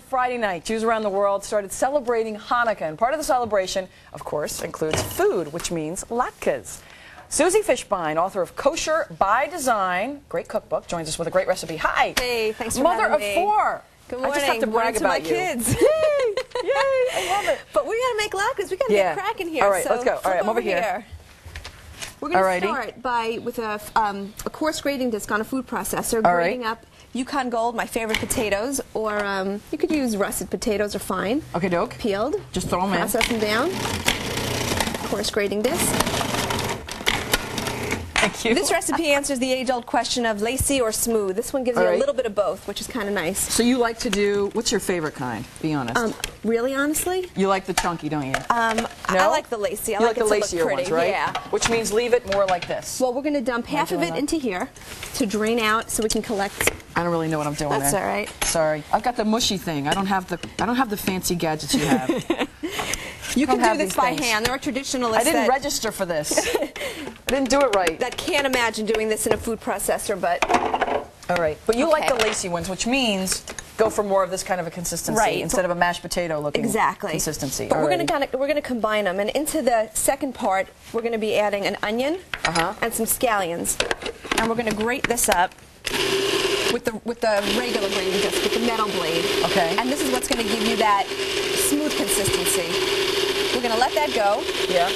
Friday night, Jews around the world started celebrating Hanukkah, and part of the celebration, of course, includes food, which means latkes. Susie Fishbein, author of Kosher-by-Design, great cookbook, joins us with a great recipe. Hi! Hey, thanks for Mother having me. of four! Good morning. I just have to brag to about my you. kids. Yay! Yay! I love it. But we got to make latkes. We got to get cracking here. All right, so let's go. All right, I'm over here. We're going to start with a coarse grating disc on a food processor, grating up Yukon Gold, my favorite potatoes, or you could use russet potatoes are fine. Okay, doke. Peeled. Just throw them in. Process them down. Coarse grating disc. Thank you. This recipe answers the age-old question of lacy or smooth. This one gives you a little bit of both, which is kind of nice. So you like to do, what's your favorite kind? Be honest. Really, honestly? You like the chunky, don't you? No? I like the lacy. I you like the it to lacier look pretty. ones, right? Yeah. Which means leave it more like this. Well, we're going to dump half of it into here to drain out so we can collect. I don't really know what I'm doing there. That's all right. Sorry. I've got the mushy thing. I don't have the fancy gadgets you have. You can do this by hand. There are traditionalists I didn't register for this. I didn't do it right. That can't imagine doing this in a food processor, but... All right. But you like the lacy ones, which means go for more of this kind of a consistency instead of a mashed potato looking consistency. But we're going to combine them, and into the second part, we're going to be adding an onion and some scallions, and we're going to grate this up with the regular grating disc, with the metal blade. Okay. And this is what's going to give you that smooth consistency. We're going to let that go. Yeah.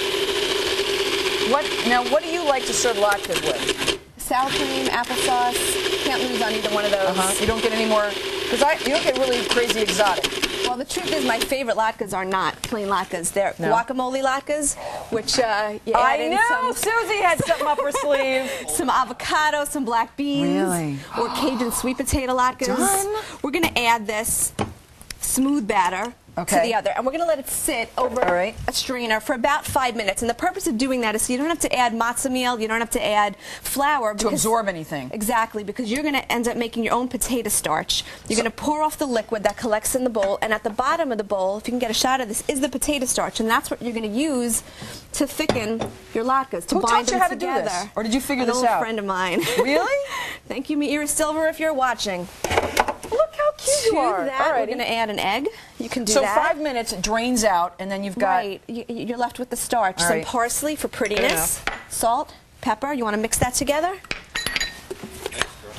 What do you like to serve latkes with? Sour cream, applesauce. Can't lose on either one of those. You don't get any more, because you don't get really crazy exotic. Well, the truth is my favorite latkes are not plain latkes. They're guacamole latkes, which you add in some... Susie had something up her sleeve. Some avocado, some black beans. Or Cajun sweet potato latkes. Done. We're going to add this smooth batter to the other, and we're going to let it sit over a strainer for about 5 minutes. And the purpose of doing that is so you don't have to add matzo meal, you don't have to add flour to absorb anything. Exactly, because you're going to end up making your own potato starch. You're going to pour off the liquid that collects in the bowl, and at the bottom of the bowl, if you can get a shot of this, is the potato starch, and that's what you're going to use to thicken your latkes, to bind them together. Do this? Or did you figure this out? An old friend of mine. Really? Thank you, Meir Silver, if you're watching. Look how cute you are. To that, we're going to add an egg. You can do that. So 5 minutes, it drains out, and then you've got... You're left with the starch. Some parsley for prettiness, salt, pepper. You want to mix that together?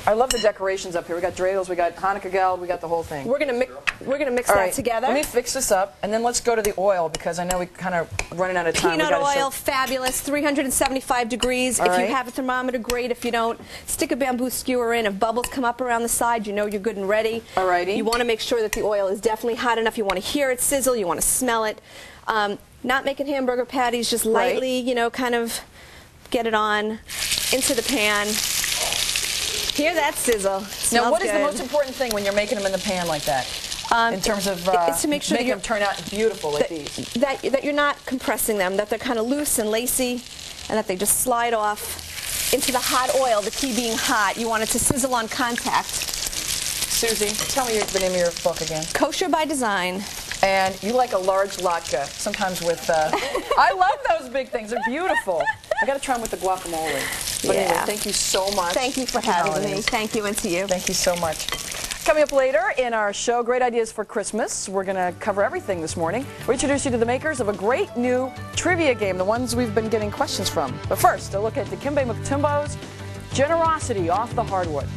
I love the decorations up here. We got dreidels, we got Hanukah Geld, we got the whole thing. We're gonna mix that together. Let me fix this up, and then let's go to the oil, because I know we're kind of running out of time. Peanut oil, fabulous, 375 degrees. If you have a thermometer, great. If you don't, stick a bamboo skewer in. If bubbles come up around the side, you know you're good and ready. Alrighty. You want to make sure that the oil is definitely hot enough. You want to hear it sizzle. You want to smell it. Not making hamburger patties, just lightly, you know, kind of get it on into the pan. Hear that sizzle. Now, what is the most important thing when you're making them in the pan like that? In terms of it's to make sure them turn out beautiful like these. That you're not compressing them, that they're kind of loose and lacy, and that they just slide off into the hot oil, the key being hot. You want it to sizzle on contact. Susie, tell me the name of your book again. Kosher-by-Design. And you like a large latke, sometimes with... I love those big things. They're beautiful. I got to try them with the guacamole. But anyway, thank you so much. Thank you for having me. Thank you, and to you. Thank you so much. Coming up later in our show, Great Ideas for Christmas. We're going to cover everything this morning. We introduce you to the makers of a great new trivia game, the ones we've been getting questions from. But first, a look at Dikembe Mutombo's Generosity off the hardwood.